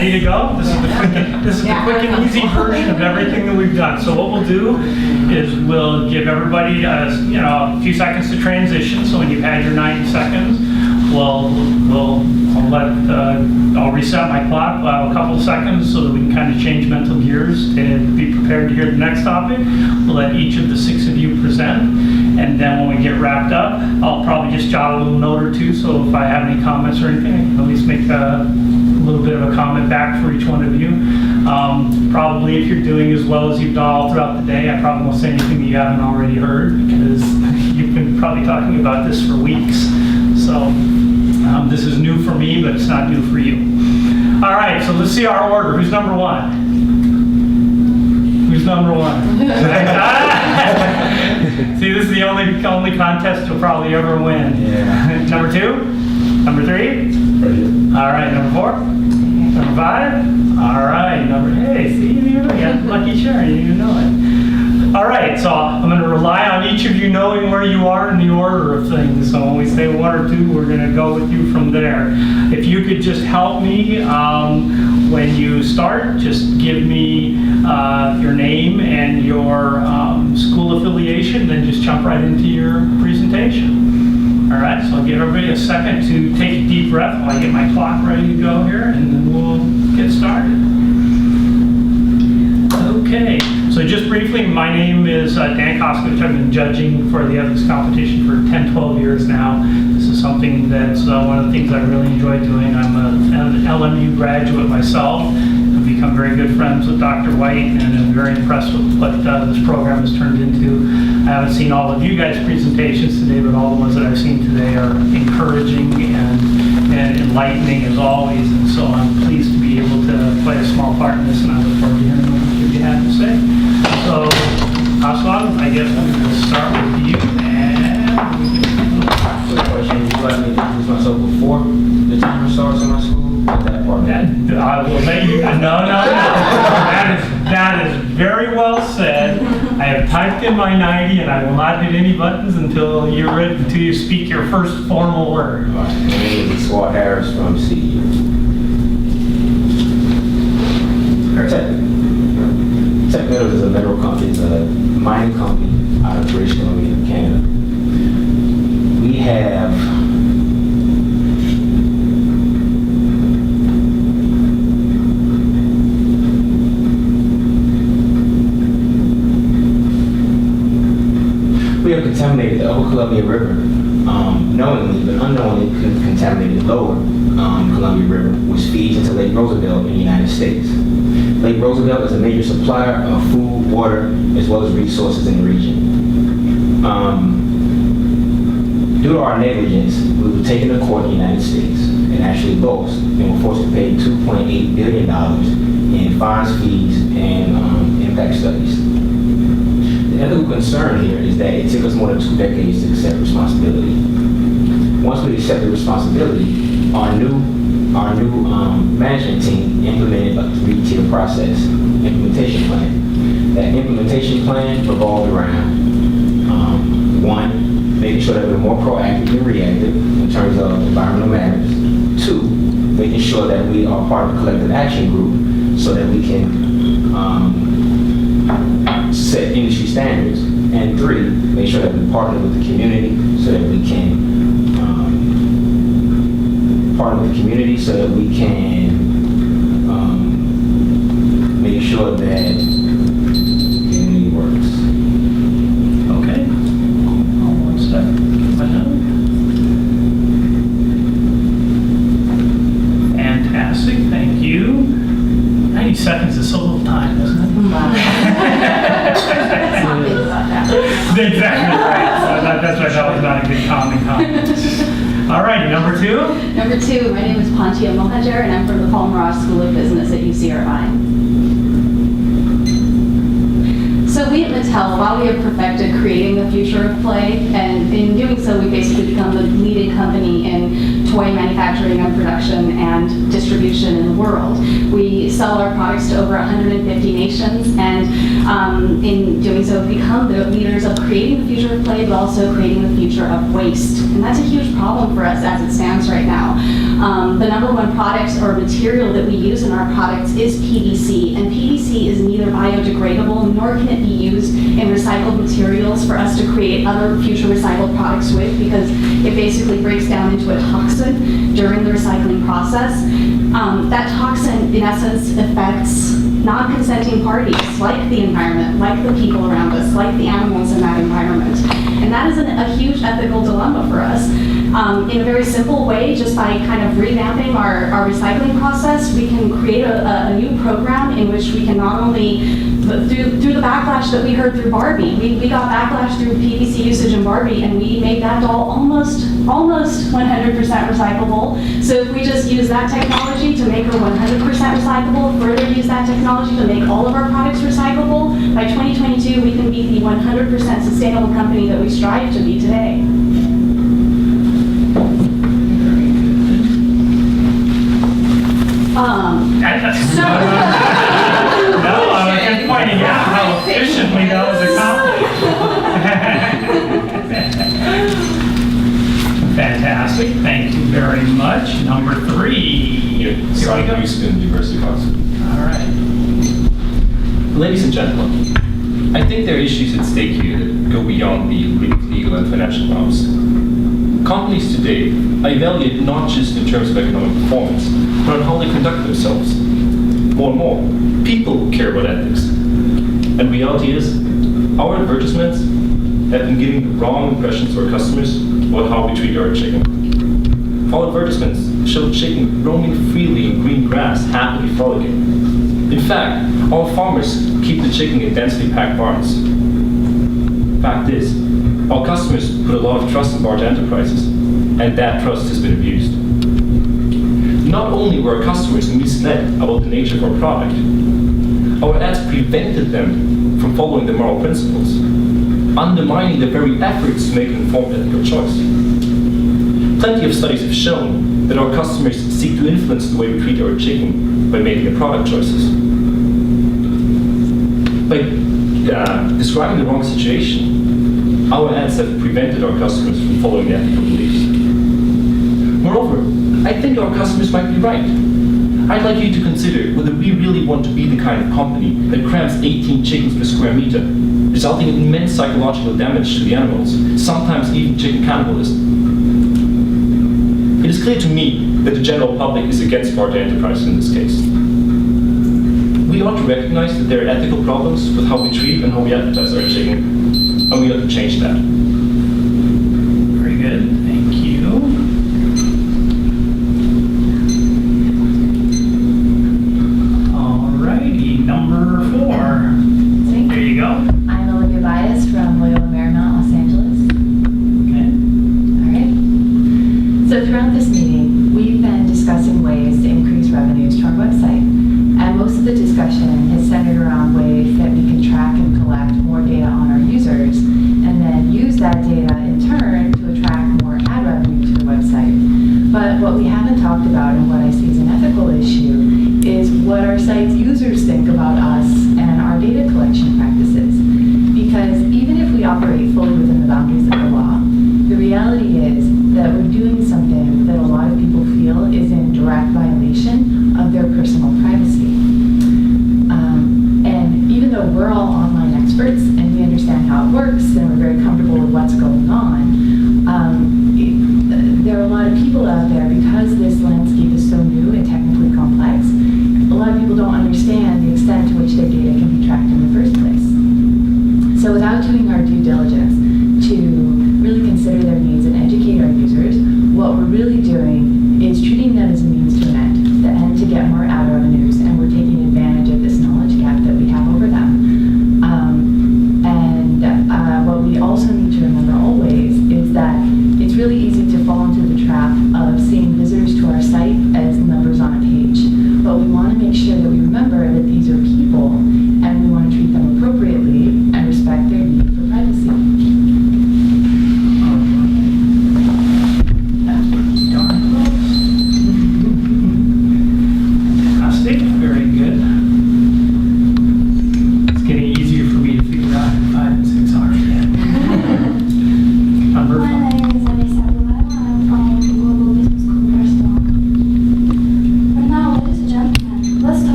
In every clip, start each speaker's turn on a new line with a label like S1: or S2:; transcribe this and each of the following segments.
S1: Ready to go? This is the quick and easy version of everything that we've done. So what we'll do is we'll give everybody a few seconds to transition. So when you've had your 90 seconds, I'll reset my clock. We'll have a couple of seconds so that we can kind of change mental gears and be prepared to hear the next topic. We'll let each of the 6 of you present. And then when we get wrapped up, I'll probably just jot a little note or two. So if I have any comments or anything, I can at least make a little bit of a comment back for each one of you. Probably if you're doing as well as you've done all throughout the day, I probably won't say anything that you haven't already heard because you've been probably talking about this for weeks. So this is new for me, but it's not new for you. All right, so let's see our order. Who's number 1? Who's number 1? See, this is the only contest you'll probably ever win. Yeah. Number 2? Number 3? All right, number 4? Number 5? All right, hey, see, you got lucky share, you didn't know it. All right, so I'm going to rely on each of you knowing where you are in the order of things. So when we say 1 or 2, we're going to go with you from there. If you could just help me when you start, just give me your name and your school affiliation, then just jump right into your presentation. All right, so I'll give everybody a second to take a deep breath while I get my clock ready to go here, and then we'll get started. Okay, so just briefly, my name is Dan Koskovich. I've been judging for the ethics competition for 10, 12 years now. This is something that's one of the things I really enjoy doing. I'm an LMU graduate myself. I've become very good friends with Dr. White, and I'm very impressed with what this program has turned into. I haven't seen all of you guys' presentations today, but all the ones that I've seen today are encouraging and enlightening as always, and so I'm pleased to be able to play a small part in this, and I look forward to hearing what you have to say. So, Aslan, I guess I'm going to start with you, and
S2: Quick question, would you like me to introduce myself before the timer starts in my school? That part?
S1: I will let you, no. That is very well said. I have typed in my 90, and I will not hit any buttons until you speak your first formal word.
S2: All right, my name is Swart Harris from CEU. Tech Metals is a mineral company, it's a mining company out of British Columbia, Canada. We have contaminated the Upper Columbia River, knowingly but unknowingly contaminated the Lower Columbia River, which feeds into Lake Roosevelt in the United States. Lake Roosevelt is a major supplier of food, water, as well as resources in the region. Due to our negligence, we were taken to court in the United States and actually lost, and were forced to pay $2.8 billion in fines, fees, and impact studies. The ethical concern here is that it took us more than 2 decades to accept responsibility. Once we accepted responsibility, our new management team implemented a 3-tier process implementation plan. That implementation plan revolved around 1, making sure that we're more proactive than reactive in terms of environmental matters. 2, making sure that we are part of a collective action group so that we can set industry standards, and 3, make sure that we partner with the community so that we can make sure that community works.
S1: Okay. One second. Fantastic, thank you. 90 seconds is so little time, isn't it? Exactly right. So that's why that was not a good comment. All right, number 2.
S3: Number 2, my name is Pantia Mohajer, and I'm from the Palmer Ross School of Business at UC Irvine. So we at Mattel, while we have perfected creating the future of play, and in doing so, we basically become the leading company in toy manufacturing and production and distribution in the world. We sell our products to over 150 nations, and in doing so, we've become the leaders of creating the future of play, but also creating the future of waste. And that's a huge problem for us as it stands right now. The number one product or material that we use in our products is PVC, and PVC is neither biodegradable nor can it be used in recycled materials for us to create other future recycled products with, because it basically breaks down into a toxin during the recycling process. That toxin, in essence, affects non-consenting parties, like the environment, like the people around us, like the animals in that environment. And that is a huge ethical dilemma for us. In a very simple way, just by kind of revamping our recycling process, we can create a new program in which we can not only, through the backlash that we heard through Barbie, we got backlash through PVC usage in Barbie, and we made that doll almost 100% recyclable. So if we just use that technology to make her 100% recyclable, further use that technology to make all of our products recyclable, by 2022 we can be the 100% sustainable company that we strive to be today.
S1: No, I was just pointing out how efficiently that was accomplished. Fantastic, thank you very much. Number 3. Here we go.
S4: Use in diversity policy.
S1: All right.
S4: Ladies and gentlemen, I think there are issues at stake here that go beyond the legal and financial norms. Companies today are evaluated not just in terms of economic performance, but on how they conduct themselves. More and more, people care about ethics. And reality is, our advertisements have been giving the wrong impressions to our customers about how we treat our chicken. Our advertisements show chicken roaming freely in green grass, happily frolicking. In fact, our farmers keep the chicken in densely packed barns. Fact is, our customers put a lot of trust in large enterprises, and that trust has been abused. Not only were our customers misled about the nature of our product, our ads prevented them from following the moral principles, undermining their very efforts to make an informed ethical choice. Plenty of studies have shown that our customers seek to influence the way we treat our chicken by making their product choices. By describing the wrong situation, our ads have prevented our customers from following their ethical beliefs. Moreover, I think our customers might be right. I'd like you to consider whether we really want to be the kind of company that crams 18 chickens per square meter, resulting in immense psychological damage to the animals, sometimes even chicken cannibalism. It is clear to me that the general public is against large enterprises in this case. We ought to recognize that there are ethical problems with how we treat and how we advertise our chicken, and we ought to change that.
S1: Very good, thank you. Alrighty, number 4. There you go.
S5: I'm Olivia Bias from Loyola Marymount, Los Angeles.
S1: Okay.
S5: All right. So throughout this meeting, we've been discussing ways to increase revenues to our website. And most of the discussion has centered around ways that we can track and collect more data on our users, and then use that data in turn to attract more ad revenue to the website. But what we haven't talked about, and what I see as an ethical issue, is what our site's users think about us and our data collection practices. Because even if we operate fully within the boundaries of the law, the reality is that we're doing something that a lot of people feel is in direct violation of their personal privacy. And even though we're all online experts and we understand how it works and we're very comfortable with what's going on, there are a lot of people out there, because this landscape is so new and technically complex, a lot of people don't understand the extent to which their data can be tracked in the first place. So without doing our due diligence to really consider their needs and educate our users, what we're really doing is treating that as a means to an end, the end to get more ad revenues, and we're taking advantage of this knowledge gap that we have over them. What we also need to remember always is that it's really easy to fall into the trap of seeing visitors to our site as numbers on a page. But we want to make sure that we remember that these are people, and we want to treat them appropriately and respect their need for privacy.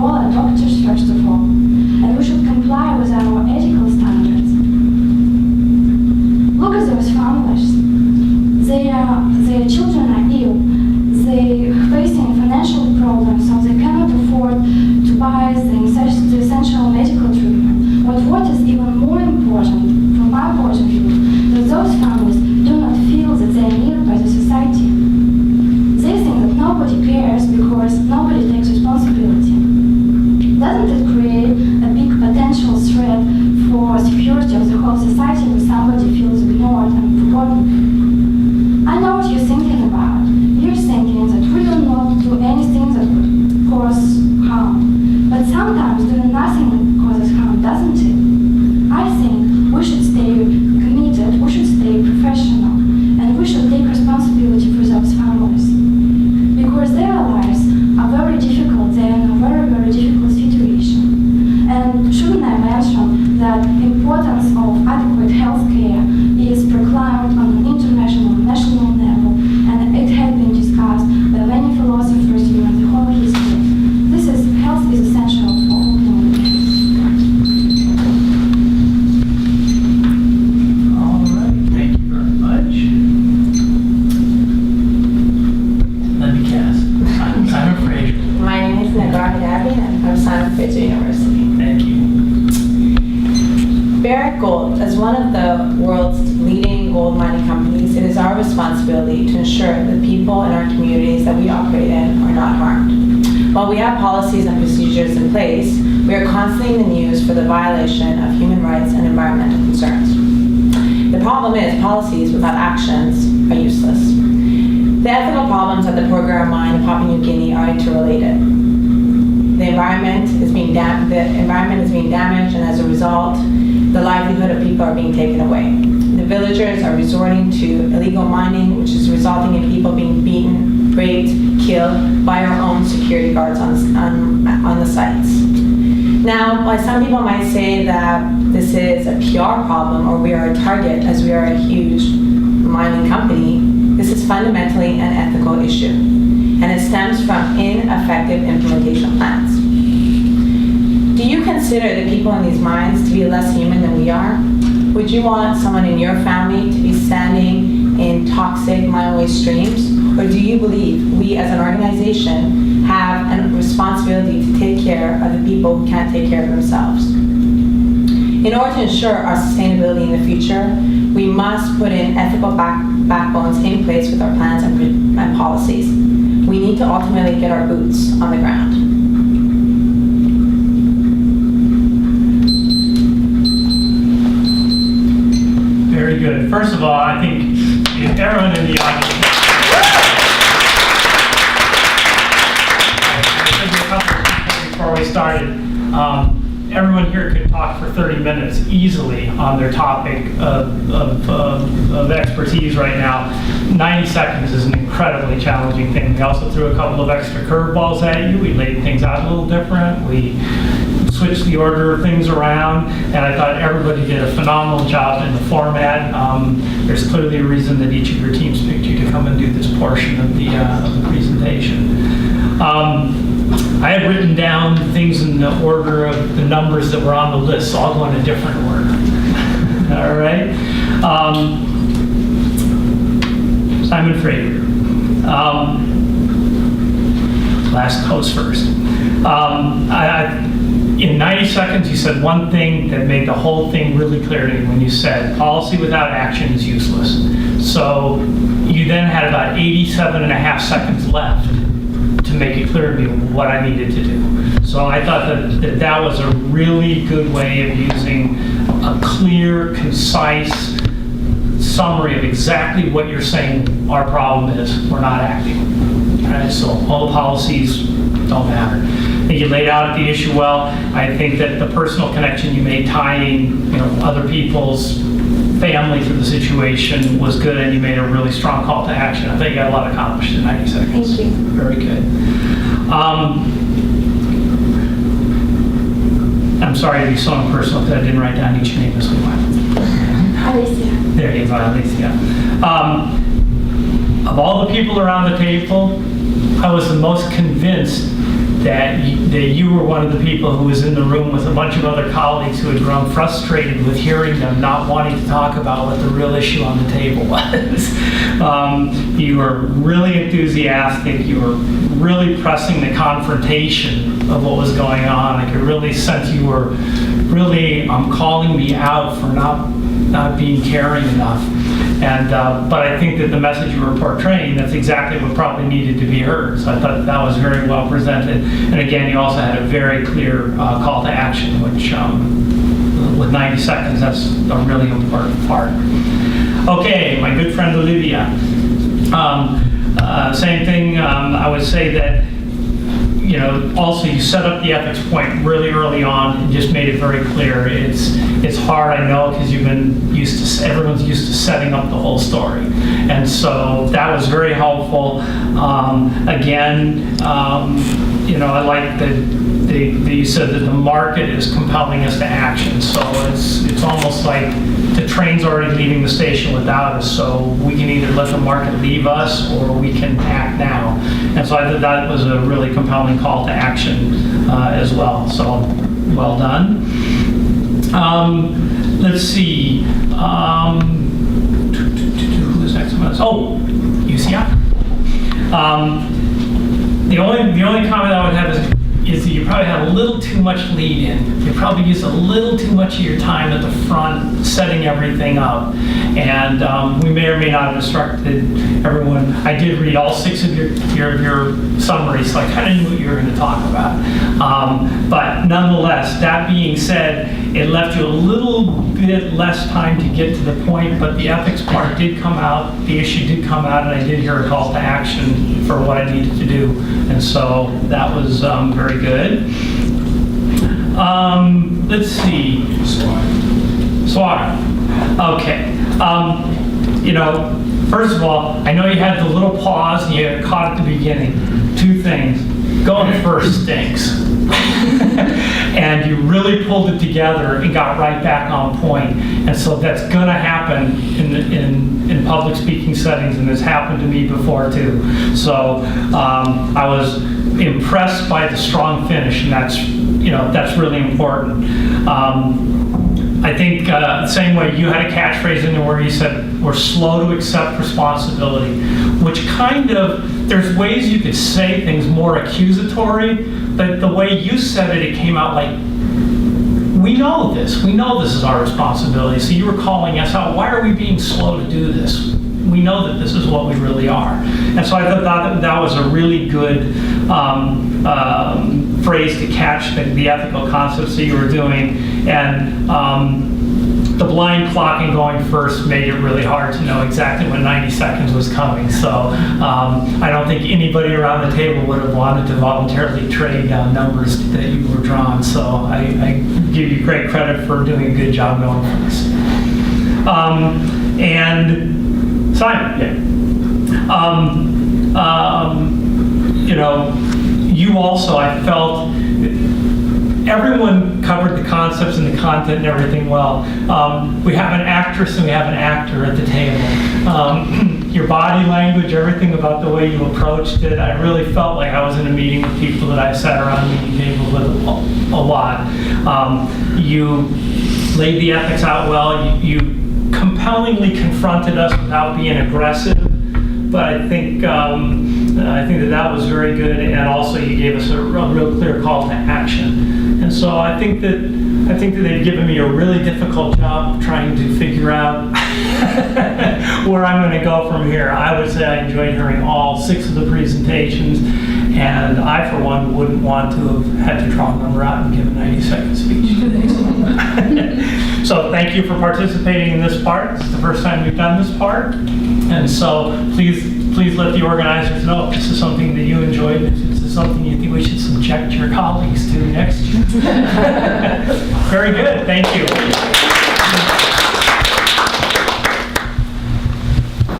S6: all are doctors first of all, and we should comply with our ethical standards. Look at those families. Their children are ill. They're facing financial problems, so they cannot afford to buy the essential medical treatment. But what is even more important, from my point of view, that those families do not feel that they are needed by the society. They think that nobody cares because nobody takes responsibility. Doesn't it create a big potential threat for security of the whole society where somebody feels ignored and forgotten? I know what you're thinking about. You're thinking that we do not do anything that would cause harm. But sometimes doing nothing causes harm, doesn't it? I think we should stay committed, we should stay professional, and we should take responsibility for those families. Because their lives are very difficult, they're in a very, very difficult situation. And shouldn't I mention that importance of adequate health care is proclaimed on an international, national level, and it has been discussed by many philosophers during the whole history. Health is essential for all human beings.
S1: All right, thank you very much. Let me guess. I'm Simon Fraser.
S5: My name is Nagar Hadavi, and I'm from Simon Fraser University.
S1: Thank you.
S5: Barrick Gold, as one of the world's leading gold mining companies, it is our responsibility to ensure that people in our communities that we operate in are not harmed. While we have policies and procedures in place, we are constantly in the news for the violation of human rights and environmental concerns. The problem is policies without actions are useless. The ethical problems at the Porgera mine in Papua New Guinea are interrelated. The environment is being damaged, and as a result, the livelihood of people are being taken away. The villagers are resorting to illegal mining, which is resulting in people being beaten, raped, killed by our own security guards on the sites. Now, while some people might say that this is a PR problem or we are a target as we are a huge mining company, this is fundamentally an ethical issue, and it stems from ineffective implementation plans. Do you consider the people in these mines to be less human than we are? Would you want someone in your family to be standing in toxic mine waste streams? Or do you believe we as an organization have a responsibility to take care of the people who can't take care of themselves? In order to ensure our sustainability in the future, we must put in ethical backbones in place with our plans and policies. We need to ultimately get our boots on the ground.
S1: Very good. First of all, I think if everyone in the audience, before we started, everyone here could talk for 30 minutes easily on their topic of expertise right now. 90 seconds is an incredibly challenging thing. We also threw a couple of extra curveballs at you. We laid things out a little different. We switched the order of things around, and I thought everybody did a phenomenal job in the format. There's clearly a reason that each of your teams picked you to come and do this portion of the presentation. I had written down things in the order of the numbers that were on the list, so I'll go in a different order. All right. Simon Fraser. Last post first. In 90 seconds, you said one thing that made the whole thing really clear to me when you said policy without action is useless. So you then had about 87.5 seconds left to make it clear to me what I needed to do. So I thought that was a really good way of using a clear, concise summary of exactly what you're saying our problem is. We're not acting. Right? So all the policies don't matter. I think you laid out the issue well. I think that the personal connection you made tying other people's family to the situation was good, and you made a really strong call to action. I think you got a lot accomplished in 90 seconds.
S5: Thank you.
S1: Very good. I'm sorry to be so impersonal that I didn't write down each name this week.
S6: Alicia.
S1: There you go, Alicia. Of all the people around the table, I was the most convinced that you were one of the people who was in the room with a bunch of other colleagues who had grown frustrated with hearing them not wanting to talk about what the real issue on the table was. You were really enthusiastic. You were really pressing the confrontation of what was going on. I could really sense you were really calling me out for not being caring enough. And but I think that the message you were portraying, that's exactly what probably needed to be heard. So I thought that was very well presented. And again, you also had a very clear call to action, which with 90 seconds, that's a really important part. Okay, my good friend Olivia. Same thing, I would say that, you know, also you set up the ethics point really early on and just made it very clear. It's hard, I know, because you've been used to, everyone's used to setting up the whole story. And so that was very helpful. Again, you know, I like that you said that the market is compelling us to action. So it's almost like the train's already leaving the station without us, so we can either let the market leave us or we can act now. And so I thought that was a really compelling call to action as well. So well done. Let's see. Who's next on this? Oh, UCI. The only comment I would have is that you probably had a little too much lead in. You probably used a little too much of your time at the front setting everything up. And we may or may not have instructed everyone. I did read all 6 of your summaries, so I kind of knew what you were going to talk about. But nonetheless, that being said, it left you a little bit less time to get to the point, but the ethics part did come out, the issue did come out, and I did hear a call to action for what I needed to do. And so that was very good. Let's see. SWOT. Okay. You know, first of all, I know you had the little pause and you got caught at the beginning. 2 things. Going first stinks. And you really pulled it together and got right back on point. And so that's going to happen in public speaking settings, and it's happened to me before too. So I was impressed by the strong finish, and that's really important. I think the same way you had a catchphrase in there where you said, we're slow to accept responsibility, which kind of, there's ways you could say things more accusatory, but the way you said it, it came out like, we know this is our responsibility, so you were calling us out, why are we being slow to do this? We know that this is what we really are. And so I thought that was a really good phrase to catch the ethical concepts that you were doing. And the blind clocking going first made it really hard to know exactly when 90 seconds was coming. So I don't think anybody around the table would have wanted to voluntarily trade numbers that you were drawn. So I give you great credit for doing a good job going for this. And Simon, you know, you also, I felt, everyone covered the concepts and the content and everything well. We have an actress and we have an actor at the table. Your body language, everything about the way you approached it, I really felt like I was in a meeting with people that I sat around meeting tables with a lot. You laid the ethics out well. You compellingly confronted us without being aggressive, but I think that was very good, and also you gave us a real clear call to action. And so I think that they've given me a really difficult job of trying to figure out where I'm going to go from here. I would say I enjoyed hearing all 6 of the presentations, and I, for one, wouldn't want to have had to draw a number out and give a 90-second speech today. So thank you for participating in this part. This is the first time we've done this part, and so please let the organizers know if this is something that you enjoyed, if this is something you think we should subject your colleagues to next year. Very good, thank you.